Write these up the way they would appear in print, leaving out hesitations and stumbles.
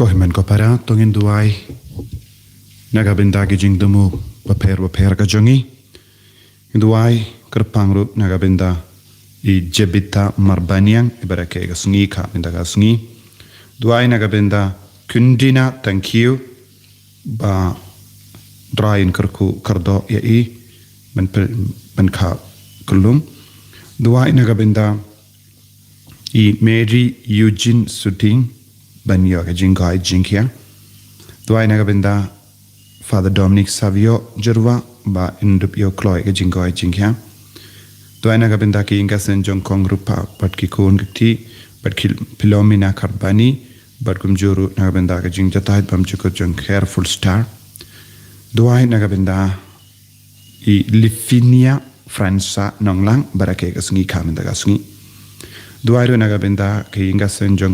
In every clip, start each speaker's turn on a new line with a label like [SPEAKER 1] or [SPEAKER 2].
[SPEAKER 1] Kohimen ko para tungin duai nagabinda gijing demu paper ka jongi duai kerpangru nagabinda I jebita marbaniang ibarake ka sungi ka binda ka sungi duai nagabinda kundina thank you ba drain kerku kardo ya I men ka kulum duai nagabinda I Mary Eugene Suting banyo ka jingkai jingkia duai nagabinda Father Dominic Savio Jerwa ba indup yo kloy ka jingkai jingkia duai nagabinda ki inga senjong kong rupa pat ki kun kiti pat ki Philomena Karbani bat kumjuru nagabinda ka jing jatahit bam chuko jong careful star duai nagabinda I Lifinia Fransa nonglang barake ka sungi kaminda ka sungi duai ro nagabinda ki inga senjong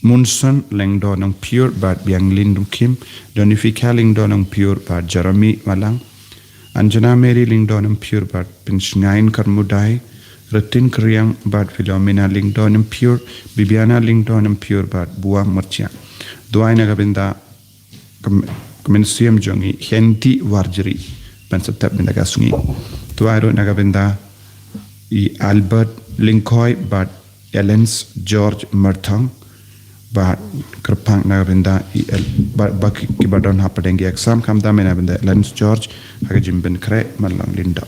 [SPEAKER 1] Munson lengdo ng pure bat biang lindum kim donifika lingdo ng pure bat Jeremy Malang Anjana Mary lingdo ng pure bat pinsngain karmudai retin kriang bat Philomena lingdo ng pure Bibiana lingdo ng pure bat buah mercia duai nagabinda kemensiam jongi henti warjeri pensatap bindaga sungi duai ro nagabinda I Albert Linkoy bat Elens George Mertong ba kerpang nagabinda ba kibadon hapadengi exam kam da mena benda Lance George haga jimben kre malang linda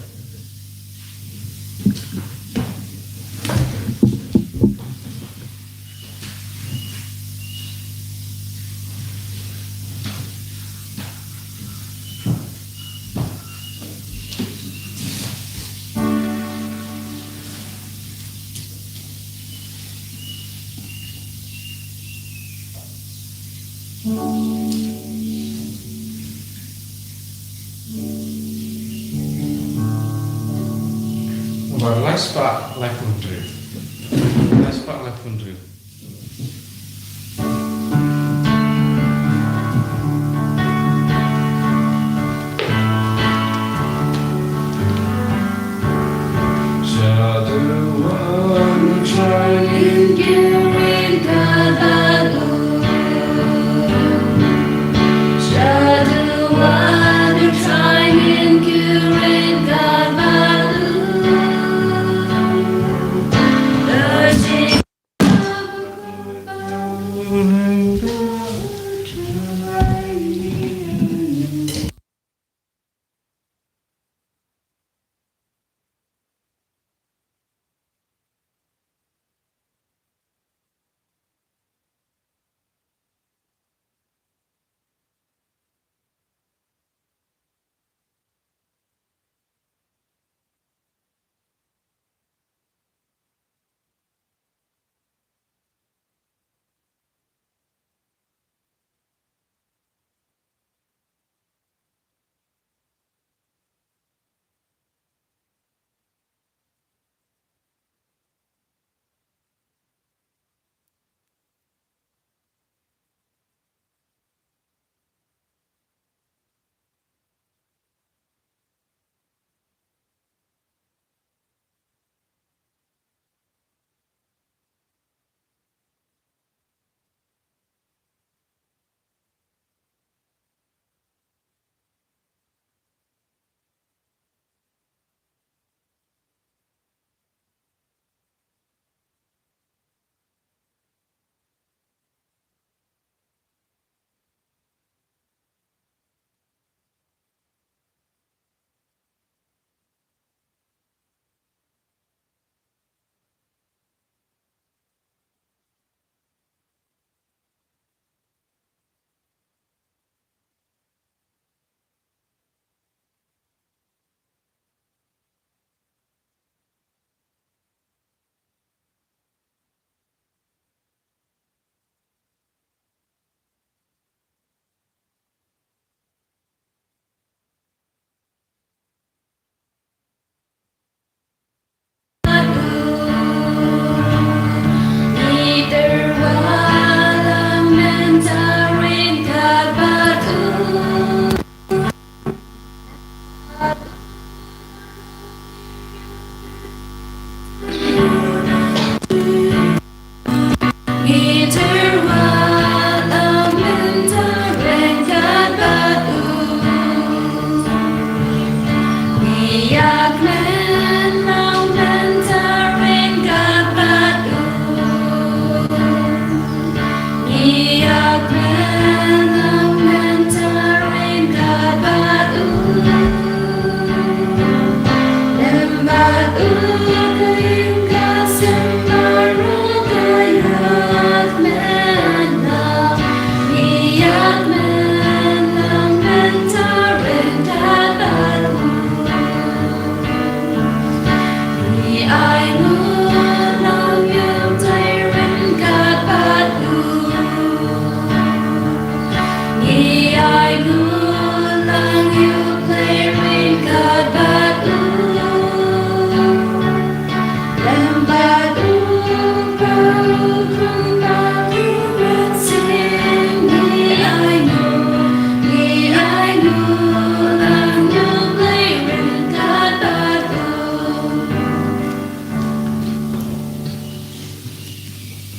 [SPEAKER 2] Laspa Lakundru. Laspa Lakundru. Jaduan trying girin kadadu. Jaduan trying girin kadadu.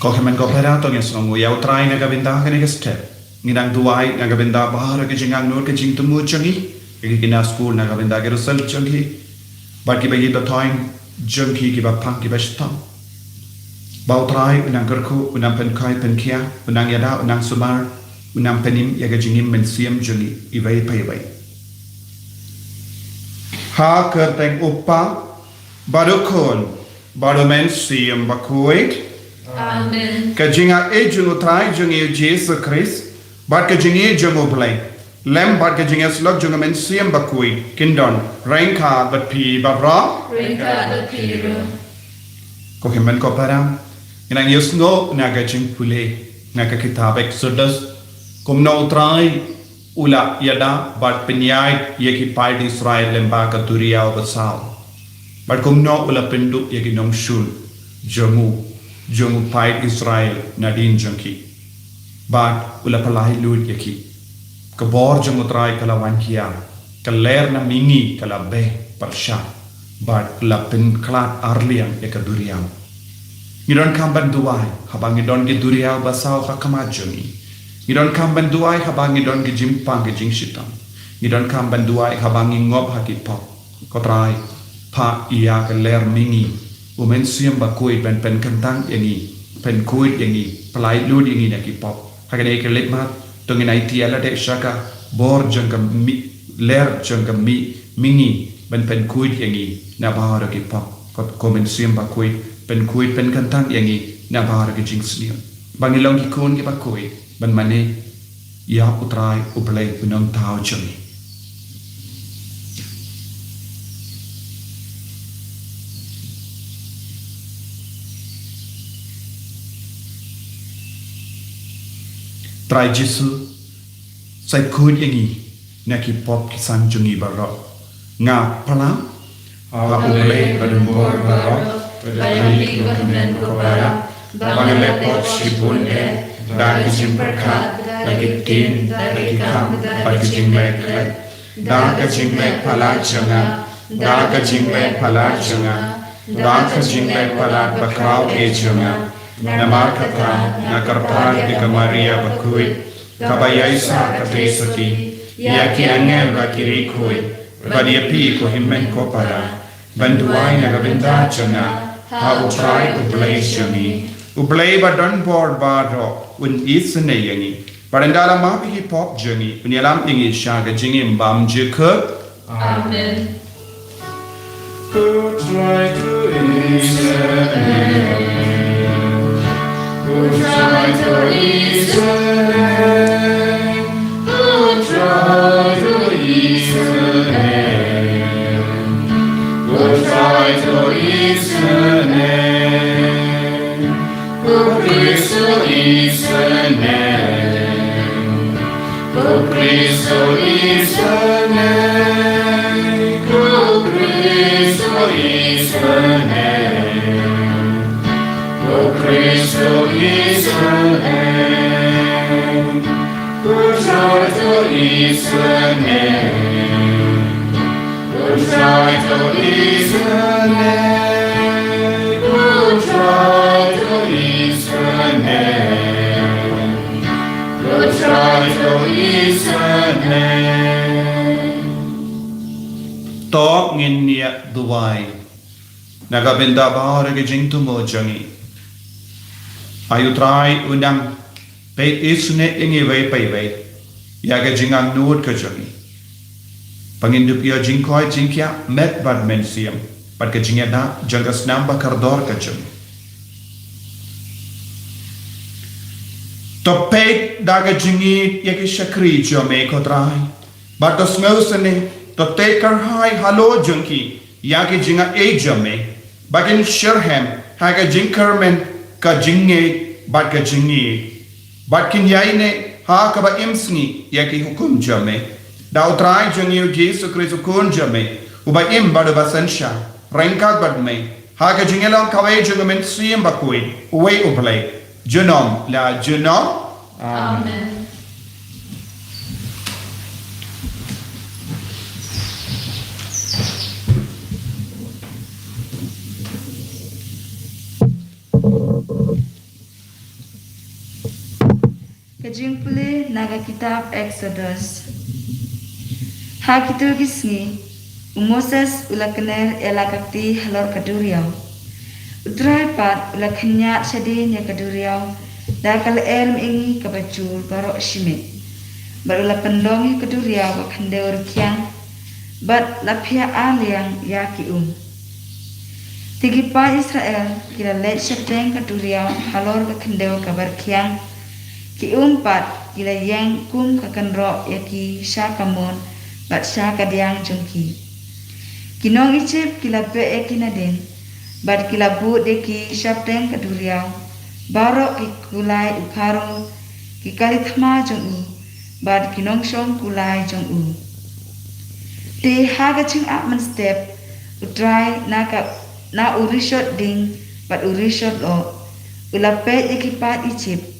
[SPEAKER 1] Kau kemen kau pera tong yang senang ya utrai naga benda kene ke step. Ngidang duai naga benda bahar ke jingang nur ke jing temu changi. Ke kina school naga benda ke result changi. Bar ki bagi time jengki ki ba pang ki ba stam. Ba utrai unang gerku unang pen kai pen kia unang yada unang sumar unang penim ya ke jingim men siam jangi ibai pai bai. Ha kerteng upa barukon barumen siam bakuik.
[SPEAKER 2] Amen.
[SPEAKER 1] Kajinga ejung utrai jungi Jesus Christ, bat kajingi jungu play. Lem bat kajinga slog junga men siam bakui kindon rengka bat pi babra.
[SPEAKER 2] Rengka the Peter.
[SPEAKER 1] Ko himen ko param. Inang yusno naga jing pule naga kitab Exodus. Kum no utrai ula yada bat penyai yeki pai di Israel lemba ka turia basal. Bat kum no ula pendu yeki nom shul jungu pai Israel nadin jangki. Bat ula palai lud yaki. Kabor jungu trai kala wankia. Kaler na mingi kala be parsha. Bat la pen klat arliang yaka duriam. Ngidon kamban duai habang ngidon ki duriau basau hakamat jungi. Ngidon kamban duai habang ngidon ki jimpang ki jing shitang. Ngidon kamban duai habang ngob hakipok. Kotrai pa iya kaler mingi. Umen siam bakui pen kentang yangi pen kuit yangi pelai lud yangi nak pop hakane ke letmat tongin IT ala dek shaka bor jangka mi ler jangka mi mingi pen kuit yangi na bahar ki pop kot komen siam bakui pen kuit pen kentang yangi na bahar ki jingsniam bangilong ki kun ki bakui ban mane ya utrai ublai punong tau jangi. Trai Jesu sai kuit yangi naki pop kisan jungi barok nga pala
[SPEAKER 2] Apule badumbor barok bayani kukamen kubara bangale pot shibunde dagi jimperkat dagi tin dagi kam dagi jingmek daga jingmek pala janga daga jingmek pala janga daga jingmek pala bakrau e janga Namar kata nakarpan di Maria bakui kabayaisa katesati yaki angel bakiri kui badia pi ko himmen ko para banduai nagabenda chana ha utrai ublay jami ublay badon board baro un isne yangi parandala ma hip hop jangi unyalam ingi shaga jingi mbam jeka. Amen. Utrai tu isne Who try to listen, who try to listen, who try to listen, who please to listen, who please to listen, who please to listen. Oh, Cristo Israel, who try to Israel, who try to Israel, who try to Israel, who try to Israel.
[SPEAKER 1] Talk in near Dubai. Nagabenda bahar ke jing tu mo jangi. Ayu try undang pay isne ingi way pay way yaga jingang nuot ka jangi pangindup ya jingkoi jingkya met bad mensiam pad ka jingya da jangas namba kardor ka jangi to pay daga jingi yaki shakri jame ko try but the snousene to take her high halo junki yaki jinga e jame bagin shirham haga jinkermen ka jinge bat ka jingi bat kin yaine ha ka ba imsni yaki hukum jame da utrai jangi Jesus Christ kun jame uba im bad basansha rengkat bat me ha ka jingelam kawai jungamen sim bakui uwe uplay junom la junom.
[SPEAKER 2] Amen.
[SPEAKER 3] Kajing puli naga kitab Exodus. Hakitul gisni, Moses ula kener elakakti halor kaduriau. Utrai pat ula kenyat syadin ya kaduriau, dah kal ingi kabacul barok shimit. Bar ula pendong ya kaduriau bakandeur kiang, bat lapia aliang ya Tigi pa Israel kila let syadeng kaduriau halor bakandeur kabar kiang, pat kila yang kum kakanro yaki syakamun bat syakadiang jongki. Kinong Egypt kila be ekinadin, bat kila bu deki syabdeng kaduriau, barok ki kulai ukaro, ki kalithma jong bat kinong syong kulai jong Te haga ching man step, utrai na urishot ding, bat urishot lo, ulape ekipat Egypt,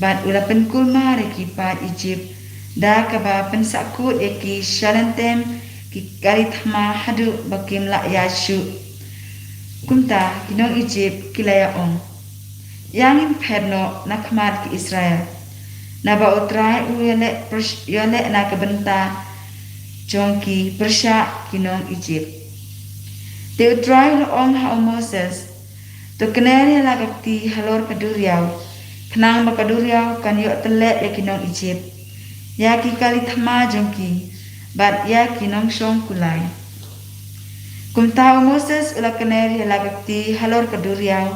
[SPEAKER 3] bat ulapen kulma ekipat Egypt, da kaba pensakut eki shalantem ki kalithma hadu bakim la yashu. Kumta kinong Egypt kilaya Yangin pedno nakmat ki Israel. Naba utrai uyale na kabenta jongki persya kinong Egypt. Te utrai lo ha Moses. To keneri lagakti halor kaduriau. Kenang bakaduriau kan yok telet ya kinong Egypt. Ya ki kalithma jongki. Bat ya kinong syong kulai. Kumta Moses ula keneri lagakti halor kaduriau.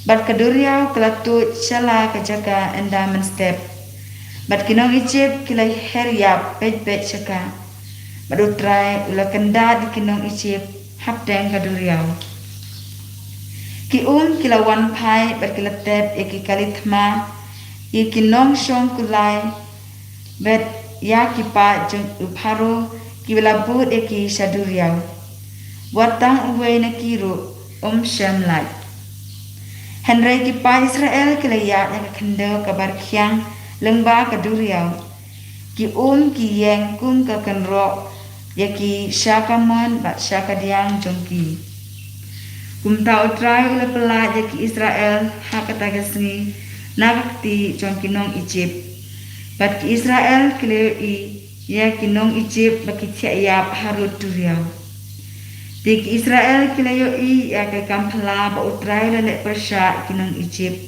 [SPEAKER 3] Bat kaduriau kelatut syala kajaga endaman step. Bat kinong Egypt kilai heriap pej syaka. Bat utrai ula kenda di kinong Egypt hapdeng kaduriau. Ki kilawan pai bat kilatep eki kalithma. Ye kinong syong kulai. Bet ya kipa jeng uparo kiwilabut eki saduriau. Watang uwe na kiru Shemlai. Henry kipa Israel kilayak yang kendo kabar kiang lengba kaduriau. Ki yang kum kakenro yaki syakaman bat syakadiang jongki. Kumta utrai ula pelat yaki Israel hakatagasni nakakti jongkinong Egypt. Bat ki Israel kilei ya kinong Egypt baki tiayap harut duriau. Di ki Israel kilayo ya ke kampala ba utrai lalek persya kinong Egypt.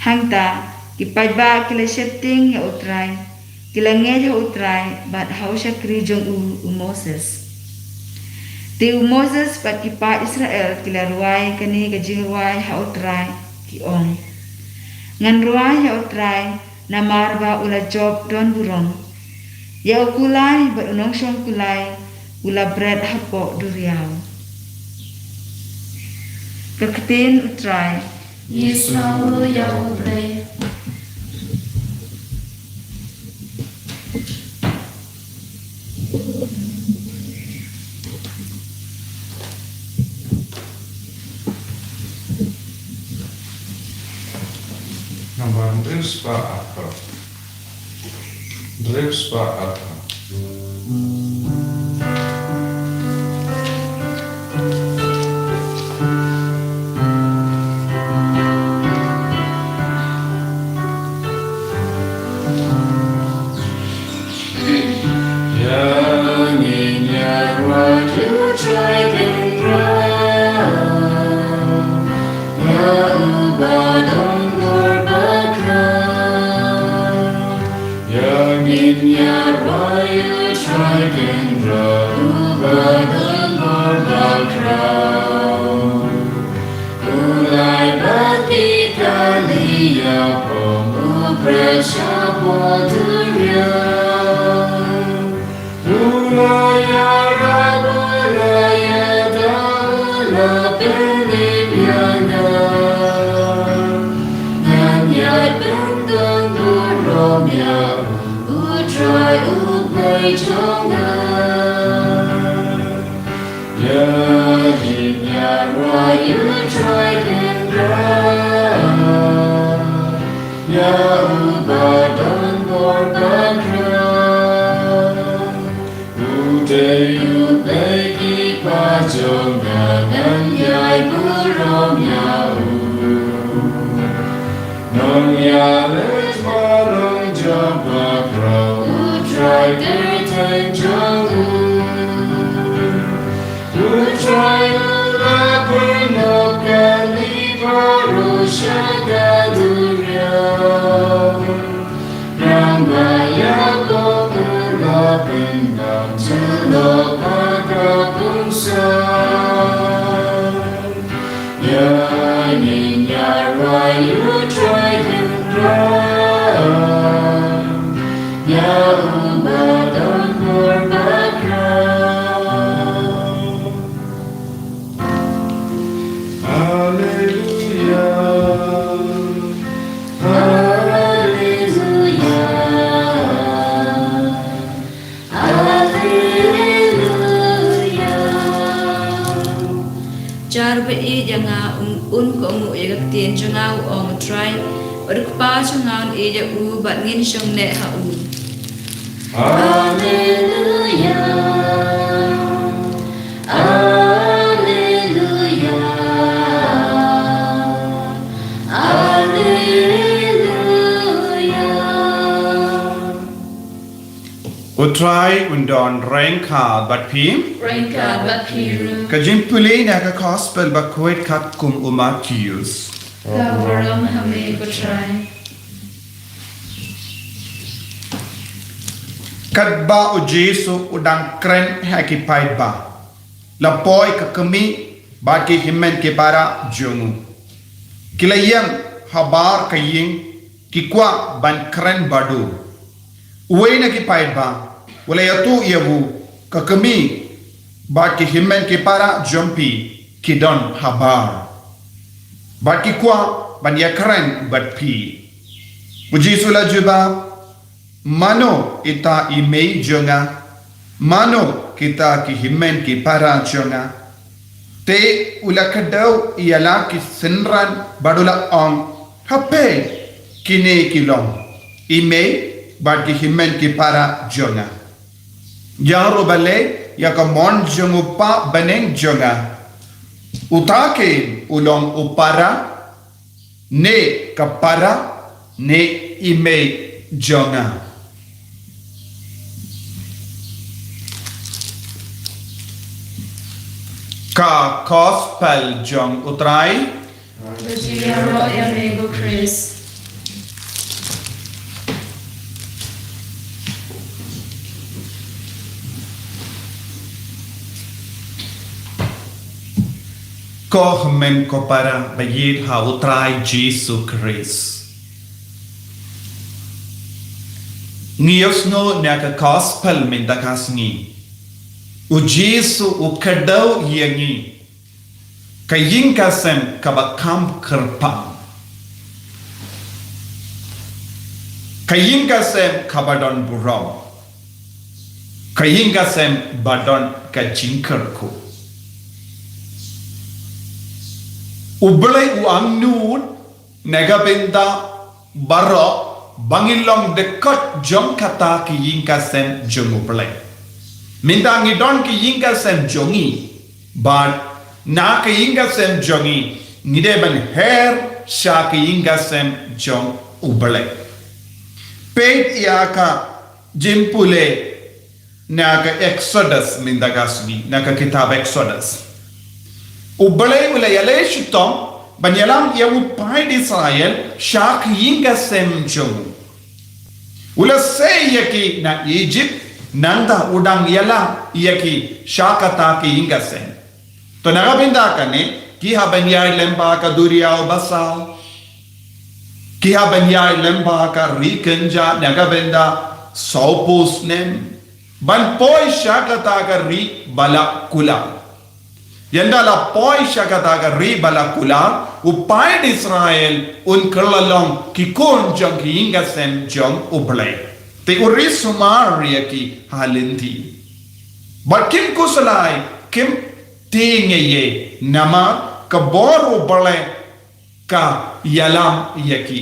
[SPEAKER 3] Hangta ki pajba kilay setting ya utrai. Kilangnya ya utrai bat hausya krijong Moses. Di Moses bat ki pa Israel kilaruai kani kajingruai ha utrai ki Ngan ruai ya utrai namar ba ula job don burong. Ya ukulai ba unong syong kulai ula bread hapo duriau. Keketin utrai.
[SPEAKER 2] Yisrael ya ubre.
[SPEAKER 4] Nambar Drispa apa? Drispa apa? Non ya les marong
[SPEAKER 3] tiền cho ngao ong trai được ba cho ngao e de u bat ngin shong ne ha u Hallelujah Hallelujah Hallelujah
[SPEAKER 1] Utrai undon rengka bat pim
[SPEAKER 3] Rengka bat piru
[SPEAKER 1] kajimpuli na ka gospel ba kuwait kat kum umakius
[SPEAKER 3] Kawaram hame batrai
[SPEAKER 1] kat ba o Jesu udang kren hakipai ba lapoi ka kami ba ki himen ke para jongu kilayang habar kaying kikwa ban kren badu uwe na kipai ba wala yatu yabu ka kami ba ki himen ke para jompi kidon habar bat ki kwa ban ya kren bat pi uji sula juba mano ita imei jonga mano kita ki himen ki para jonga te ula kadau iala ki senran badula ong hape kine kilong imei bat ki himen ki para jonga jaro bale ya ka mon jongu pa baneng jonga utake ulong upara ne kapara ne ime jonga ka gospel jong utrai
[SPEAKER 3] Bajiro Yamego Chris
[SPEAKER 1] ko men ko para bayit ha utrai Jesus Christ ngiyos no na ka gospel men dakas ni o Jesu o kadau yangi kaying kasem kabakam kerpa kaying kasem kabadon burong kaying kasem badon kajingkerku Ublay uang nun negabenda barok bangilong dekat jong kata ki yingkasem jong ublay. Minta ngidon ki yingkasem jongi but na ki yingkasem jongi ngide ban her sha ki yingkasem jong ublay. Peit iaka jimpule na ka Exodus minta gasmi na ka kitab Exodus. Ubalay wala yalay shitom banyalam yawu pai di Israel shak yinga sem jong wala say yaki na Egypt nanda udang yala yaki shakata ki yinga sem to nagabinda kane ki habanyay lemba ka duriyaw basal ki habanyay lemba ka rikenja nagabinda sopus nem ban poi shakata ka ri bala kula Yanda la poi shakata ka ri bala kula upai di Israel un kerlalong kikon jong ki inga sem jong ublay. Te uri sumari ki halinti. But kim kusalay kim tinge ye nama kabor ublay ka yalam yaki.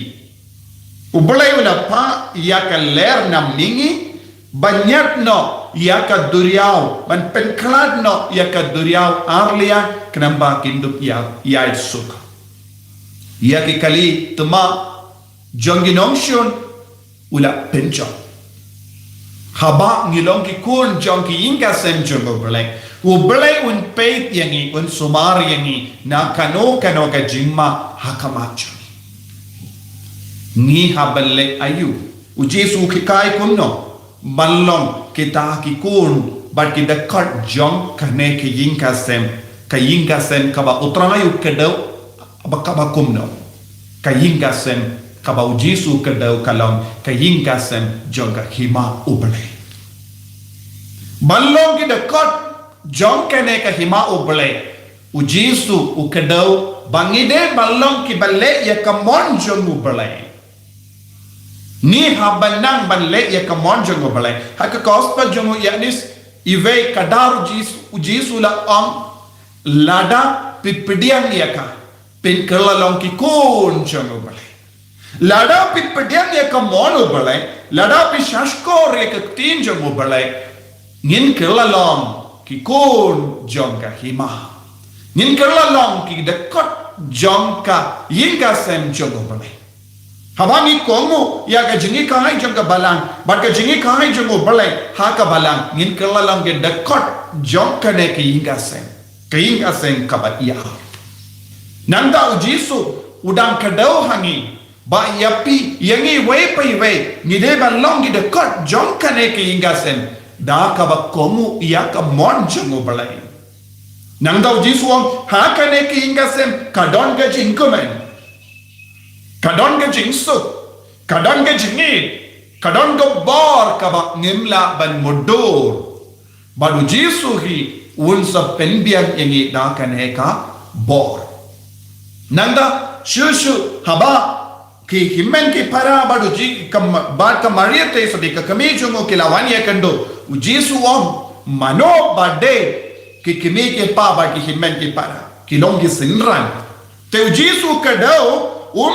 [SPEAKER 1] Ublay wala pa yaka ler nam ningi banyak no yaka duriyaw ban penklad no yaka duriyaw arlia kenamba kindup ya suka yaki kali tuma jonginongshun ula penjo haba ngilong ki kun jong ki inga sem jong ubelai ubelai un peit yangi un sumar yangi na kano ka jingma hakama jong ni haballe ayu u Jesu ki kai kunno ballong kita ki kun but ki dekat jong kane ki inga sem kaba utrayu kedau abakaba kumno ka inga sem kaba u Jesu kedau kalong ka inga sem jong ka hima ubelai ballong ki dekat jong kane ka hima ubelai u Jesu u kedau bangide ballong ki balle ya kamon jong ubelai ni habanang balle ya kamon jong ubelai haka gospel jong yanis ive kadar u Jesu la am lada pipediang yaka pin kelalong ki kun jong ubelai lada pipediang yaka mon ubelai lada pishashkor yaka tin jong ubelai ngin kelalong ki kun jong ka hima ngin kelalong ki dekat jong ka yinga sem jong ubelai habani kongu ya ka jingi kai jong ka balang bat ka jingi kai jong ubelai ha ka balang ngin kelalong ki dekat jong ka ne ki yinga sem kaing aseng kaba iya nanda u Jesu udang kadau hangi ba yapi yangi wei pai wei ngide ban long gide kot jong kane kaing aseng da kaba komu iya ka mon jangu balai nanda u Jesu ha kane kaing aseng kadon ga jingkumen kadon ga jingsu kadon ga jingi kadon ga bor kaba ngimla ban modur badu Jesu hi unsa penbiang yangi da kaneka bor nanda shushu haba ki himmen ki para badu ji kam bad ka maria te so de ka kami jungo ki lawani kando u Jesu mano bade ki kimi ke pa ba ki himmen ki para ki longi sinran te u Jesu kadau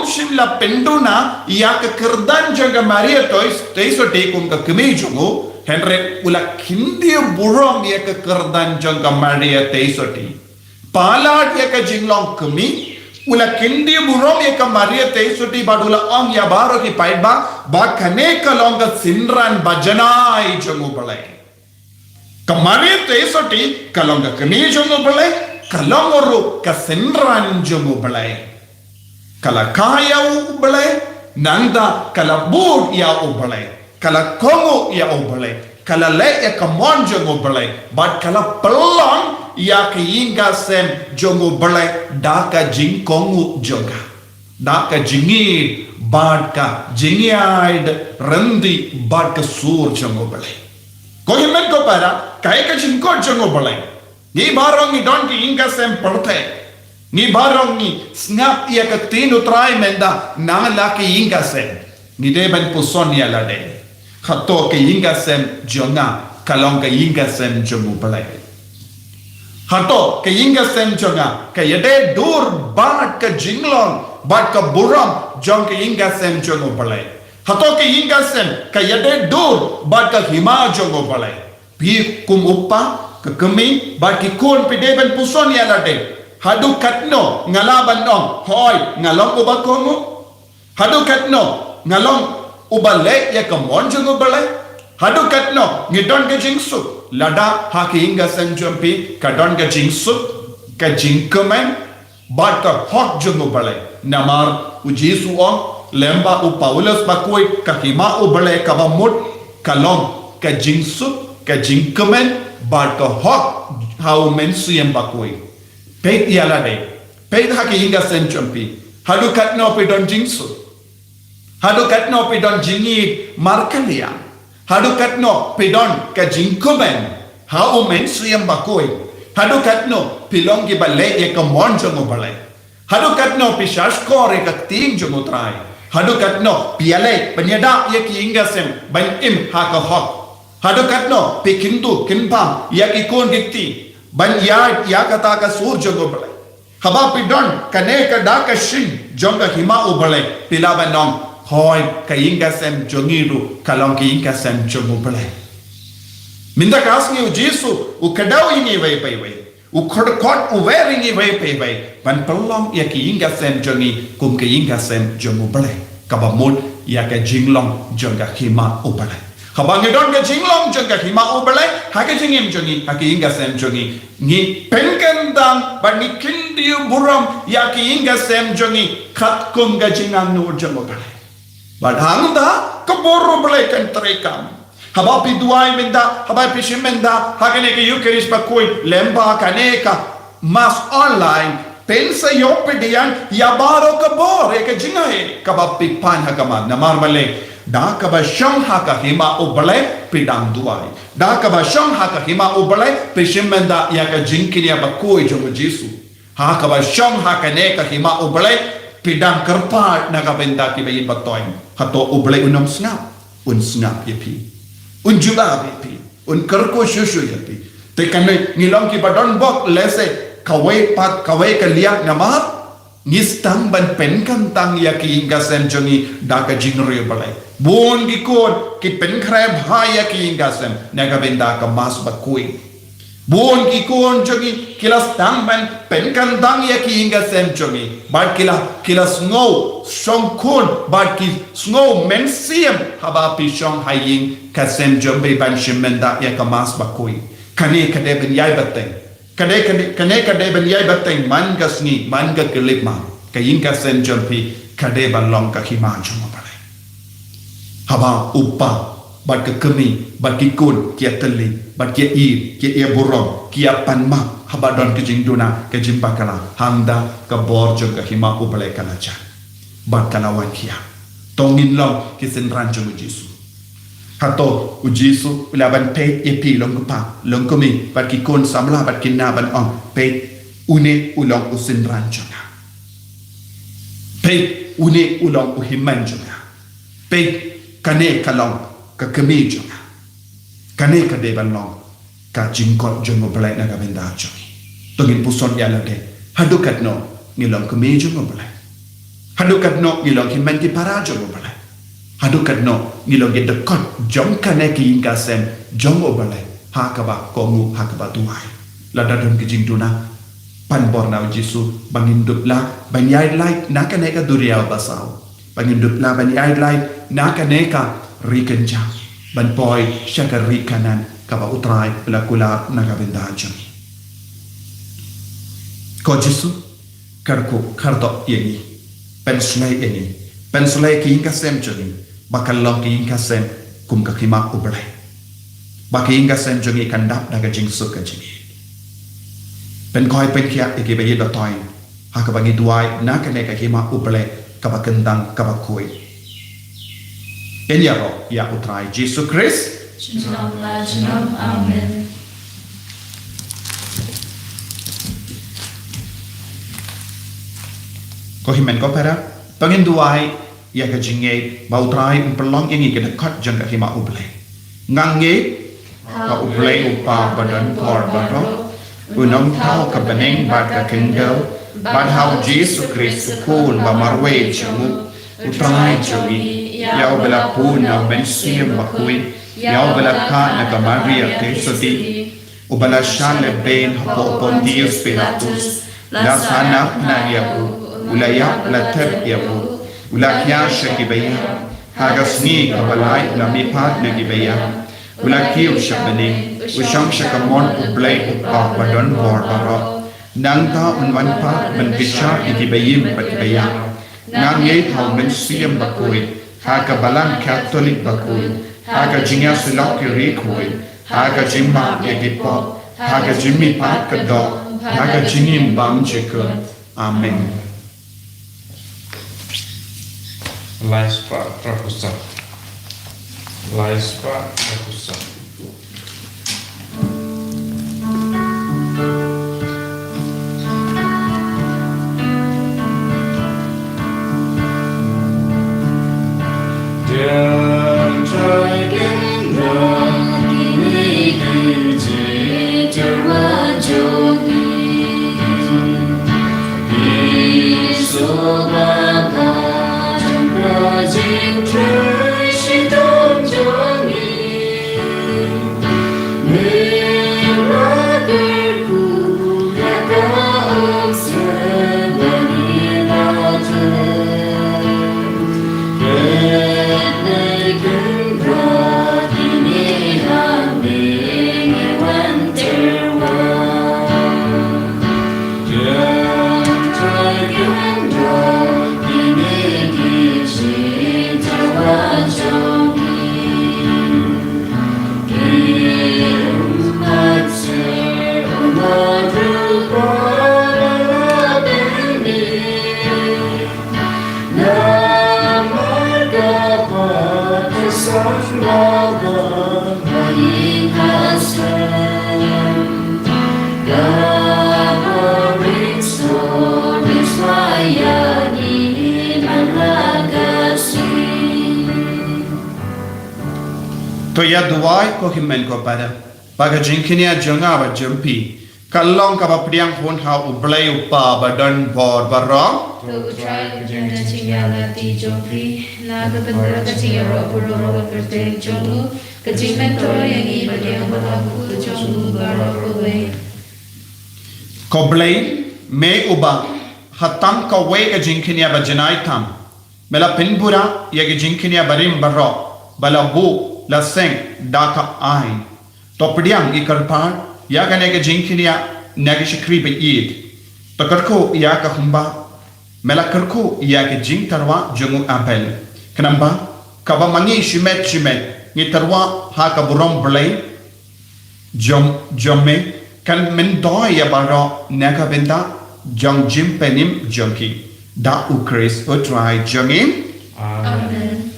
[SPEAKER 1] shimla penduna ya ka kerdan janga maria tois te so de kum ka kami jungo Henry ula kindi burong ya ke kerdan jong kamaria teisoti palat ya ke jinglong kemi ula kindi burong ya ke maria teisoti badula ong ya baro ki paiba ba kane kalong ka sinran bajanai jong ubalai kamaria teisoti kalong ka kemi jong ubalai kalong oru ka sinran jong ubalai kala kaya ubalai nanda kala bur ya ubalai kala kongo ya obalai kala le ya kamon jongo balai but kala pelong ya ke inga sem jongo balai da ka jing kongo jonga da ka jingi bad ka jingiaid rendi bad ka sur jongo balai ko himen ko para kai ka jing ko jongo balai ni barong ni don ki inga sem perte ni barong ni snap ya ka tinu try menda na la ki inga sem ni de ben puson ya la de hato ke inga sem jonga kalong ke inga sem jongu balai hato ke inga sem jonga ke yade dur bat ke jinglong bat ke buram jong ke inga sem jongu balai hato ke inga sem ke yade dur bat ke hima jongu balai pi kum uppa ke kemi bat ki kun pide ben puson ya lade hadu katno ngalaban ong hoy ngalong ubakongu hadu katno ngalong ubale ya kamon jungo balai hadu katno ngidon ga jingsu lada haki inga sanjumpi kadon ga jingsu ka jingkomen bat ka hot jungo balai namar u Jesu lemba u Paulus bakoi ka hima u balai ka bamut kalong ka jingsu ka jingkomen bat ka hot hau mensiem bakoi peit yala de peit haki inga sanjumpi hadu katno pedon jingsu hadu katno pedon jingi markalia hadu katno pedon ka jingkomen hau mensiem bakoi hadu katno pilongi balai ya kamon jongo balai hadu katno pishashkor ka ting jongo trai hadu katno piale penyada ya ki inga sem ban im ha ka hok hadu katno pikindu kinpam ya ki kon dikti ban ya kata ka sur jongo balai haba pedon kane ka da ka shin jonga hima u balai pilaban nong hoy ka inga sem jongiru kalong ki inga sem jongo balai minda kasngi u Jesu u kadau ini vai pai vai u khod u weringi vai pai vai ban pelong ya ki inga sem jongi kum ki inga sem jongo balai ka ba mut ya ka jinglong jonga hima u balai Habangidon ke jinglong jeng ke hima ubelai hake jingim jengi hake inga sem jengi ngi penkendang ba ngi kindiu buram ya ki inga sem jengi khat kum ga jingang nur jeng ubelai badhang da kaboro belai kan terekam habapi duai menda habapi shimenda hake ne ke yukeris pa koi lemba kaneka mas online pensa yopedian yabaro kabor ke jingai kabapi pan hakama namar male da kaba shang haka hima ubale pidang duai da kaba shang haka hima ubale pishimenda ya ka jinkinia ba koi jomo Jesu ha kaba shang haka ne ka hima ubale pidang kerpa na ka benda ki bayi batoy hato ubale unom snap ye pi un jula ye pi un kerko shushu ye pi te kanai ngilong ki badon bok lese kawai pat kawai ka liak namar ngistang ban pen kan tang ya ki inga sem jongi da ka jingri balai bon gi kon ki pen khrab ha ya ki inga sem naga benda ka mas ba kui bon gi kon jongi kilas tang ban pen kan tang ya ki inga sem jongi ba kilas ngo song kun ba ki ngo men siem haba pi shong haying ka sem jombe ban shimenda ya ka mas ba kui kane kade ben yai bateng kade ben yai bateng man gasni man ga kelip ma kayin ka sen jompi kade ban long ka himan jom pare haba upa bat ke kemi bat ki kun kia teli bat kia e burong kia panma haba don ke jing duna ke jimpa kala handa ka bor jom ka hima ubale kala cha bat kala wan kia tongin long ki sen ran jom Jesu hato ujisu ulaban pe epi long pa long komi bat ki kon samla bat kinna ban on pe une ulong usin ranjona pe une ulong uhiman jona pe kane kalong ka kemi jona kane ka de ban long ka jingkot jongo belai na ka benda joni tongin puson ya lade hadukat no ngilong kemi jongo belai hadukat no ngilong himan ki para jongo belai hadukat no ngilong ge dekot jong kane ki inga sem jong obale hakaba kongu hakaba tuai la dadon ki jing tuna pan borna Jesu bangin dupla banyai lai na kane ka duriau basau bangin dupla banyai lai na kane ka rikenja ban poi shaka rikanan kaba utrai la kula na ka benda jami ko Jesu karko kardo yeni penslai yeni penslai ki inga sem joni bakal long ki inga sem kum ka kima ubrai baki inga sem jongi kandap daga jing suk ka jingi pen koi pen kia ike bayi da toy ha ka bangi duai na ka ne ka kima ubrai ka ba kendang ka ba koi en ya ro ya utrai Jesus Christ
[SPEAKER 2] Shalom amen
[SPEAKER 1] ko himen ko para pangin duai ya ka jinge ba utrai pelong yang ike dekat jang ka kima ubrai ngange ka ubrai upa badan kor baro unong tau ka beneng bat ka kendel bat how Jesus Christ kul ba marwe chamu utrai jogi ya obela puna ben sim bakui ya obela ka na ka Maria tesoti obela shale ben hapo Pontius Pilatus la sana na yabu ulaya la ter yabu ula kya shakibaya hagasni kabalai la mipat negibaya ula kiu shabani usham shakamon ublay upa badon bor baro nangta unwanpa menbisha igibayim patibaya nangyay hau mensiyam bakui hagabalan katolik bakui haga jinga sulak kirikui haga jimba egipo haga jimmi pat kadok haga jingim bam jikun amen.
[SPEAKER 4] Laispa Prakusa. Laispa Prakusa. Dan dragon ini kerja terwajogi isobaka Rajin terus hidup joni
[SPEAKER 1] to ya duai ko himen ko pada baga jingkinia jonga ba jumpi kalong ka ba priang hon ha u blai u pa ba dan bor ba ro
[SPEAKER 2] to try to jana chingala ti jompi la ka bandra ka chingaro puro ro ka karte jongu ka jingmen to yangi ba yang ba ku jongu ba ro we
[SPEAKER 1] ko blai me uba hatam ka we ka jingkinia ba janai tam mela pinbura ya ka jingkinia barim ba ro bala bu la seng da ka ai to priang ikar par ya ka ne ka jingkinia nagi shikri be yid to karko ya ka humba mela karko ya ka jing tarwa jongu apel kanamba ka ba mangi shimet ni tarwa ha ka burom blai jomme kan men do ya baro naga benda jong jim penim jonki da ukris utrai jongim
[SPEAKER 2] amen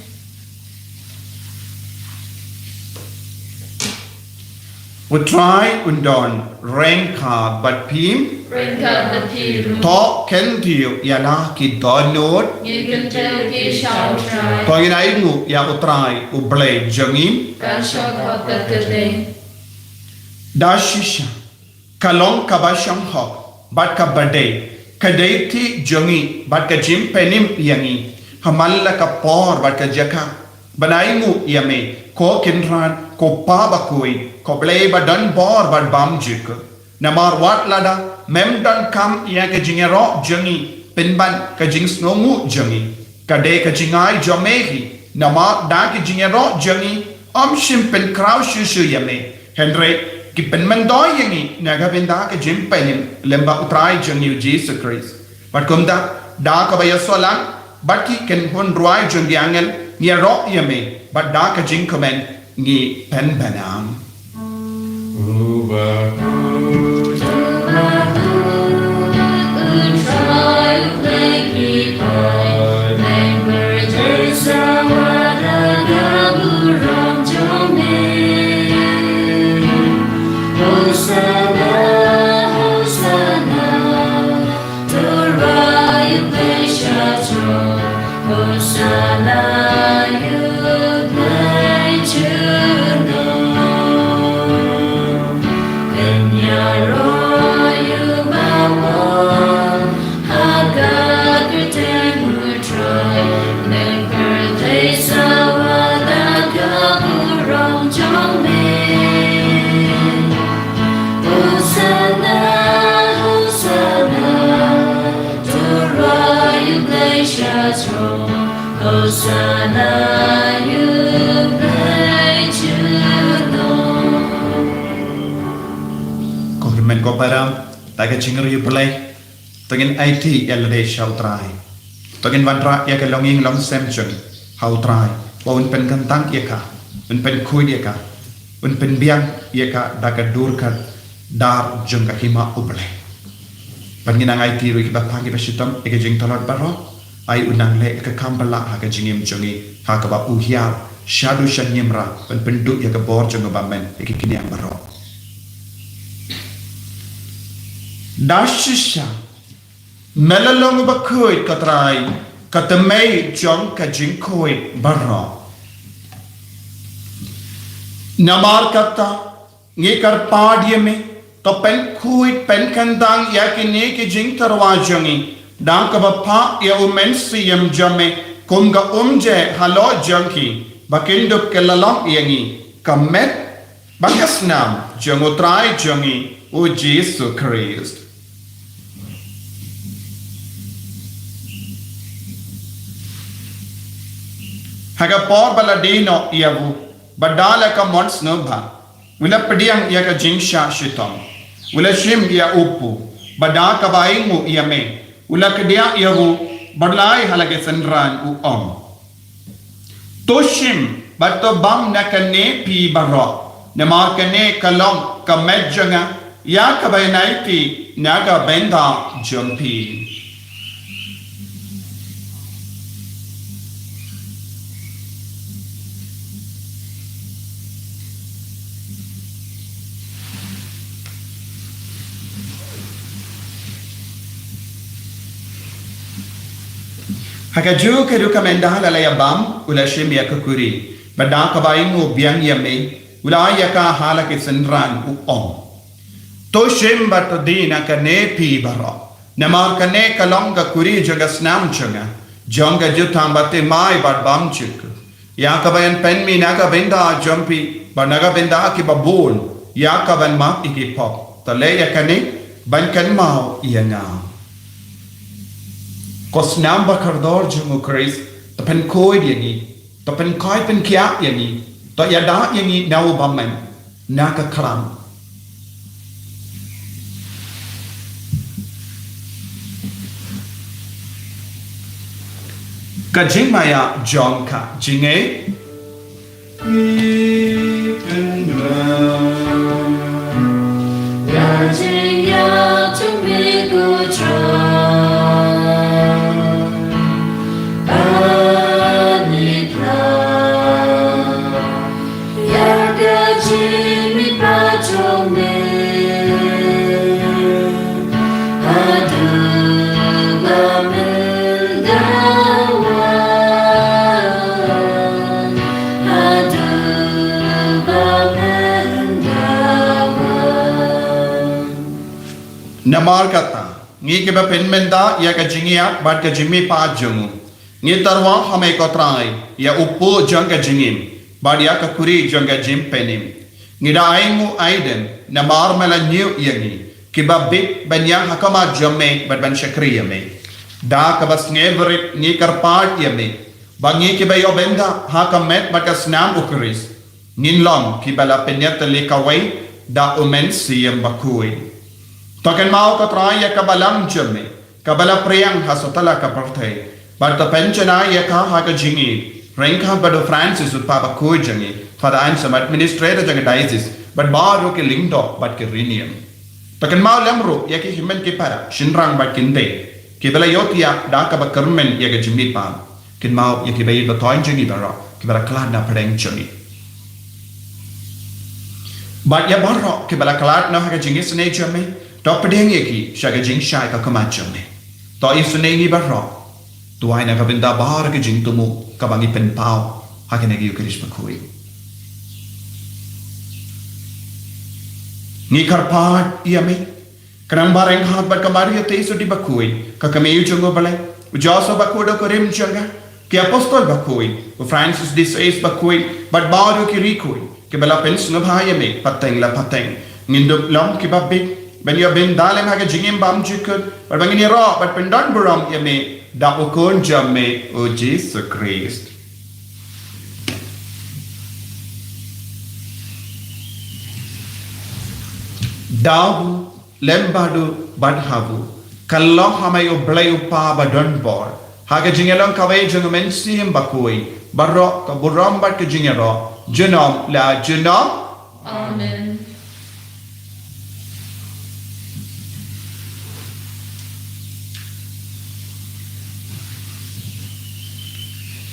[SPEAKER 1] utrai undon rengka bat pim
[SPEAKER 2] Rengka the piru
[SPEAKER 1] to ken tiu ya la ki donot
[SPEAKER 2] you can tell ki shall try
[SPEAKER 1] to ina ingu ya utrai u blai jongim
[SPEAKER 2] ka shall ka kate
[SPEAKER 1] da shisha kalong kabasham hok bat ka bade kadai ti jongi bat ka jim penim yangi hamalla ka por bat ka jaka banaimu yame ko kinran ko pa bakui ko blai badan bor bat bam jik namar wat lada mem dan kam ya ka jingero jongi penban ka jing snongu jongi kadai ka jingai jomehi namar da ki jingero jongi am shim pen kraw shu yame henry ki penman do yangi naga benda ka jim penim lemba utrai jongi Jesus Christ bat kumda da ka bayasolang bat ki ken hon ruai jongi angel ni ro yame bat da ka jing komen ni pen banam Kormen ko param taga chingri play tagin IT elde shall try tagin vantra ya ka longing long sem chung how try wa un pen kan tang ya ka un pen khui ya ka un pen biang ya ka daga dur ka dar jung ka hima uble panginang IT ri ki ba pangi ba shitam e ka jing talot baro ai unang le ka kambala ha ka jingim chungi ha ka ba uhia shadu shanyimra pen pendu ya ka bor chung ba men e ki kini baro dashisha melalong ba khoi katrai katamei chong ka jing khoi baro namar kata nge kar padye me to pen khoi pen kandang ya ki ne ki jing tarwa jangi dang ka ba pha ya umen siyam jame kum ga umje halo janki bakindup kelalong yangi kamet bakasnam jangotrai jangi o Jesus Christ haga por baladino iavu badala ka mons no ba wila pediang ia ka jingsha shitom wila shim ia upu badaka baingu ia me wila kedia iavu badlai halage senran u om toshim bato bam nakane pi baro namakane kalong kamejanga ya ka bainaiti naga benda jumpi Haka juu ke ruka mendahala la ya bam ula shim ya kukuri bada kabai mu biang yame ulaya ka hala ke senran u om to shem bat dina ka ne pi baro namar ka ne kalong ka kuri jaga snam changa jonga jutam batte mai bat bam chik ya kabayan pen mi naga benda jumpi banaga benda ki babul ya kaban mak iki pop ta le ya ka ne ban kan mau ya nga ko snam ba kardor jungu kris ta pen koi yani ta pen koi pen kya yani ta ya da yani naw bamman naga kram ka jing maya jong ka jing e namar kata ngi ke ba penmenda ya ka jingia bat ka jimmi pa jungu ngi tarwa hame ko trai ya upu jang ka jingim bat ya ka kuri jang ka jim penim ngi da aingu aiden namar mala new yangi ke ba bit banya hakama jamme bat ban shakriya me da ka bas ngeverit ngi karpat yame bangi ke ba yo benda hakamet bat ka snam ukris nin long ki bala penyat le kawai da umen siyam bakui Takan mau ka traya ka balang jamme ka bala priyang hasotala ka parthai but the penchana ya ka ha ka jingi ranka bado Francis ut papa ko jangi for the answer administrator jang diocese but baro ke lingdo but ke rinium takan mau lamro ya ki himen ke para shinrang but kinde ke bala yotia da ka ba karmen ya ka jimmi pa kin mau ya ki bai ba toin jangi bara ke bala klan na padeng jangi but ya baro ke bala klan na ha ka jingi sne jamme to pedeng yaki shaga jing shai ka kamacham ne to isune ni barro to ai na ka benda bar ke jing tumu ka bangi pen pau ha ke negi ukrish bakui ni karpat yami kram bareng hat bar kamari te isu di bakui ka kame yu jungo bale ujaso bakudo korim changa ke apostol bakui u Francis de Sales bakui but baru ki rikui ke bala pen sunga bhaya me pateng la pateng ngindup lom ki babik ben yo ben dalem ha jingim bam jikut but bangini ro but pendan buram yame da ukon jamme o Jesus Christ dawu lembadu badhavu kallo hamayo blayu pa badon bor ha jingelon kawai jungmen sim bakoi barro ka buram bat ke jingero junom la junom
[SPEAKER 2] Amen.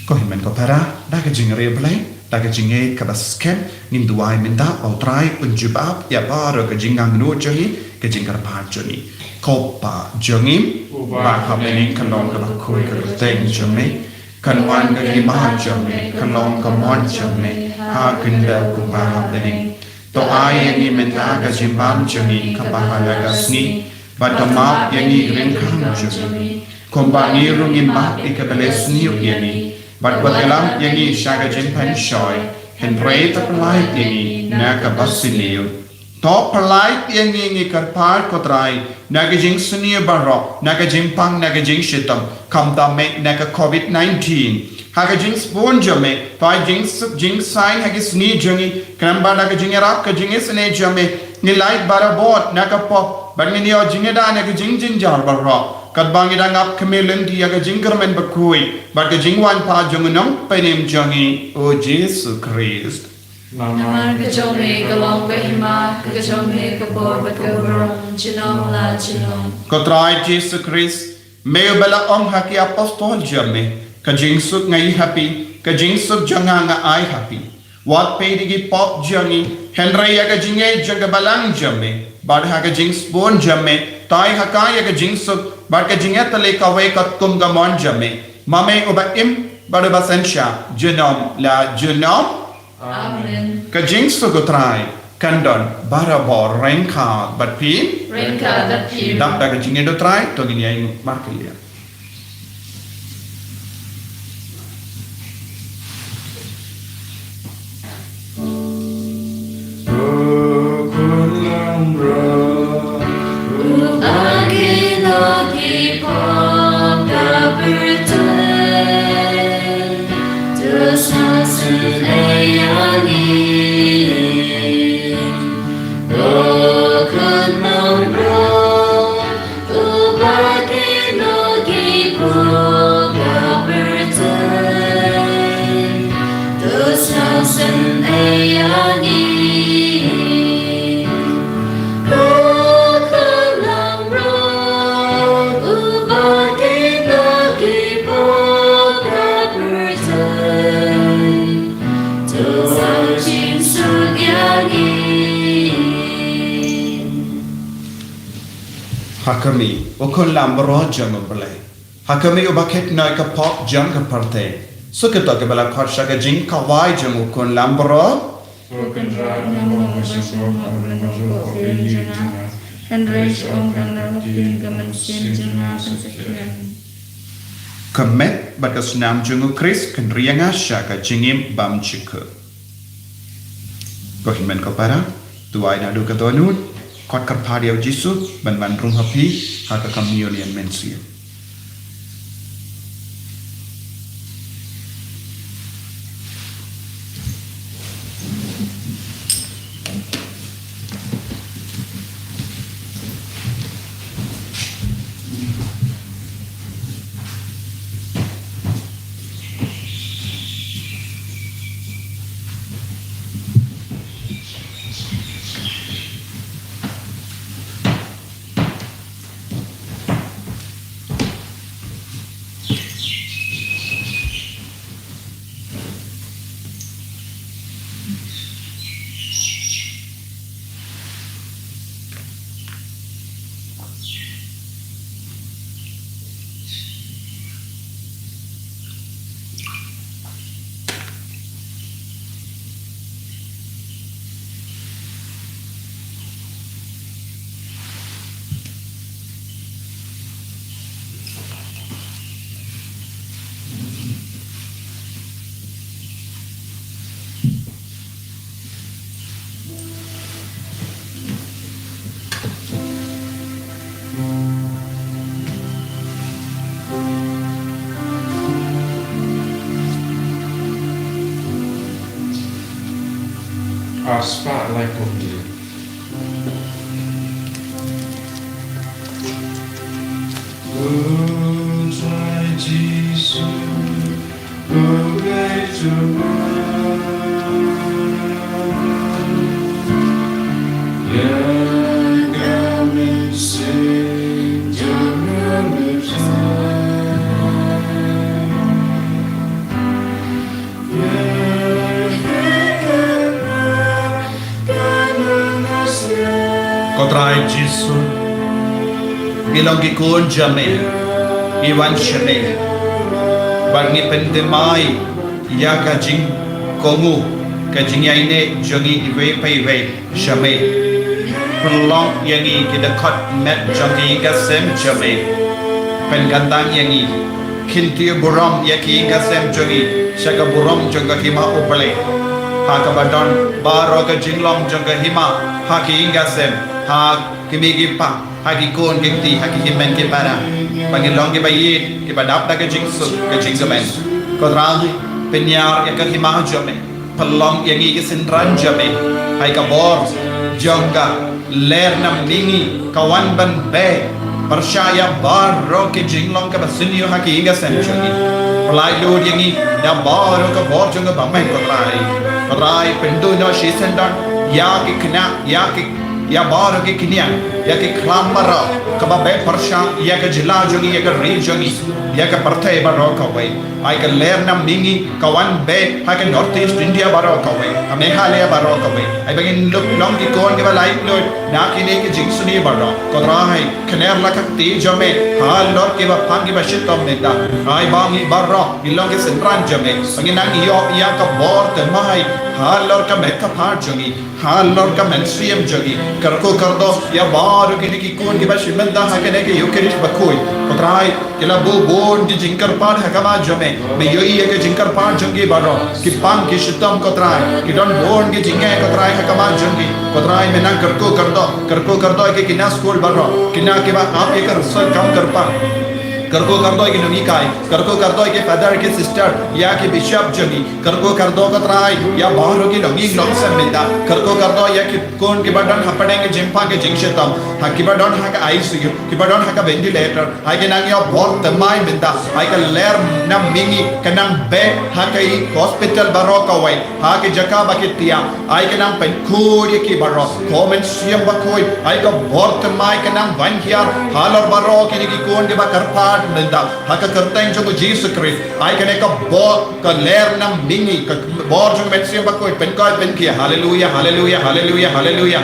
[SPEAKER 1] ko himen ko para da ka jingre blai da ka jinge ka baskem nim duai minda au trai unjubab ya baro ka jingang no johi ka jingar pa joni kopa jongim ba ka menin kalong ka khoi ka teng jome kan wan ka ki ma jome kalong ka mon jome ha kinda ku ba dening to ai ni minda ka jimbam joni ka ba hala ka sni ba ta ma yangi ren kham joni kombangi rungi ma ikabele sni yani but what alam yangi shaga jimpan shoy hen rate of light yangi naka basilio top light yangi ngi karpar kotrai naga jing sunia barok naga jimpang naga jing shitam kam da me naga COVID-19 haga jing spon jame pai jing sign hagi sni jangi kramba naga jing rap ka jing isne jame ni light bara bot naga pop but ni yo jing da naga jing jar barok kat bangi da ngap kemeleng di aga jingkermen bakui but ka jingwan pa jungunong penim jangi o Jesus Christ
[SPEAKER 2] Namar ka jome ka long ka hima ka jome ka bor bat ka buram chinom la chinom
[SPEAKER 1] ko trai Jesus Christ meu bela om haki apostol jame ka jing suk ngai happy ka jing suk janga nga ai happy wat pe digi pop jangi henry aga jinge jaga balang jame bad haga jing spon jame tai hakai aga jing suk but ka jinga tale ka we ka kum ga mon jame mame oba im baru basensya genom la genom
[SPEAKER 2] Amen.
[SPEAKER 1] kajing sugutrai kandon barabor rengka batpin
[SPEAKER 2] Rengka dat pim.
[SPEAKER 1] dap da kajing edo trai to gini yang markelia Hakami, okon lam bro jango belai. Hakami ubaket noi ka pop jang ka parte. Suketo ke bala khot shaka jing kawai jango kon lam bro. Kemet batas nam jango Chris ken rianga shaka jingim bam chika. Kohimen ko para, tuai na du ka tonut. Kot kerpadiau Jisu ban rum hapi haka communion mensia.
[SPEAKER 4] Our spotlight will do.
[SPEAKER 1] Kotrai Jisu Gilongi kun jame Iwan shane Bangi pentemai Yaka jing Kongu Kajing yaine Jongi iwe paiwe Shame Penlong yangi Kidakot met jongi Gasem jame Pengantang yangi Kinti buram Yaki gasem jongi Shaka buram jonga hima upale Haka badon Baro ka jinglong jonga hima Haki gasem ha kimigi pa haki kon gingti haki himen ke para pangilong ke bayi ke badap da ke jingsu ke jingsamen kodrang penyar ya ke himah jame pelong yang i sindran jame hai ka bor jongga ler nam ningi kawan ban be percaya baro ke jinglong ke basinyo haki inga sen jogi pelai lu yang i da baro ke bor jongga bamai kodrai pendu no shi sendan ya ke kena ya ke ya baru ke kinian ya ke klam baro ka ba be parsha ya ke jila jongi ya ke ri jongi ya ke parthe baro ka wai ai ke ler nam mingi ka wan be ha ke north east india baro ka wai meghalaya baro ka wai ai bagin long ki kon ke ba lai lo na ki ne ke jingsuni baro ko rai kner la ka ti jame ha lor ke ba phang ki ba shit tom ne da ai bangi baro ilong ke sentran jame bagin nang yo ya ka bor te mai ha lor ka me ka phar jongi ha lor ka men siem jongi karko kardo ya bar ke ne ki kon ke ba shimenda ha ke ne ke yukerish ba koi ko rai ke la bo bon di jinkar par ha ka ma jame me yo ye ke jinkar par jongi baro ki pang ki shitam ko rai ki don bon ki jinge ko rai ha ka ma jongi ko rai me na karko kardo ke kina school baro kina ke ba aap ek result kam kar pa करको कर दो कि नवी काय करको कर दो कि फादर के सिस्टर या कि बिशप जगी करको कर दो कतराई या बाहर की नवी लोग से मिलता करको कर दो या कि कौन की बडन हपड़ेंगे जिम्पा के जिंगशतम हा की बडन हा का आईसीयू की बडन हा का वेंटिलेटर हा के नंग या बहुत तमाई मिलता हा का लेर न मिंगी के नंग बे हा का ई हॉस्पिटल बरो का वई हा के जका बकितिया आई के नंग पेन कोई की बरो कमेंट सियम बकोई आई का बहुत तमाई के नंग वन हियर हालर बरो की कौन के बकर मिलता हका करता है जो जीसस क्रिस्ट आई कने का बो का लेर नम मिंगी का बोर जो मेंसियम बको पेन किया hallelujah hallelujah hallelujah hallelujah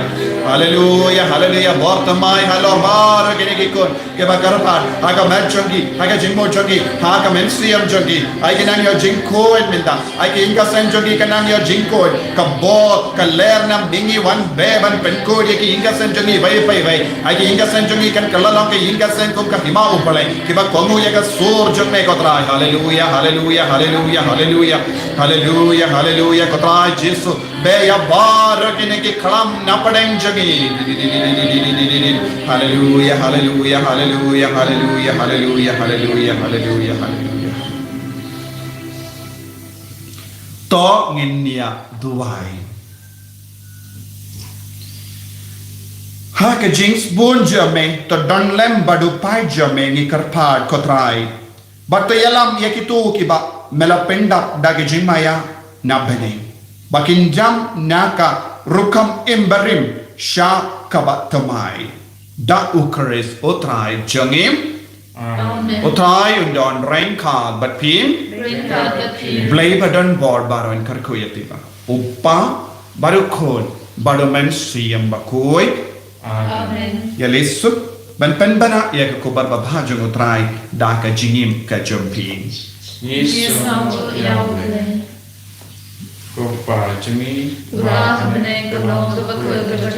[SPEAKER 1] hallelujah hallelujah bore तमाई हालो मार कने की कोन के बा करपा हका मैच जोगी हका जिंगो जोगी हका मेंसियम जोगी आई के नाम यो जिंको मिलता आई के इनका सेन जोगी का नाम यो जिंको का बो का लेर नम मिंगी वन बे वन पेन को ये की इनका सेन जोगी वही आई के इनका सेन जोगी कन कल्ला के इनका सेन को का हिमा ऊपर कि Kongu ya ka sur jome kotrai hallelujah hallelujah hallelujah hallelujah hallelujah hallelujah kotrai Jesu be ya bar kine ki khalam na padeng jagi hallelujah hallelujah hallelujah hallelujah hallelujah hallelujah hallelujah hallelujah to nginia duai ha ke jings bon jame to don lem badu pai jame ni karpad kotrai but to yalam yakitu ki ba mela penda dage jimaya na bene bakin jam naka rukam imbarim sha kabatamai da ukres otrai jangim otrai undon rain card but pin blay badon board baron karkoyatiba uppa barukon badomen siyam bakoi
[SPEAKER 2] Amen.
[SPEAKER 1] Ya lesuk ban pen bana ya ko barba bhajung utrai da ka jingim ka jumping.
[SPEAKER 2] Yesus nama Yahweh.
[SPEAKER 4] Ko pa jami
[SPEAKER 2] Ura hamne ko long ko ko ko ko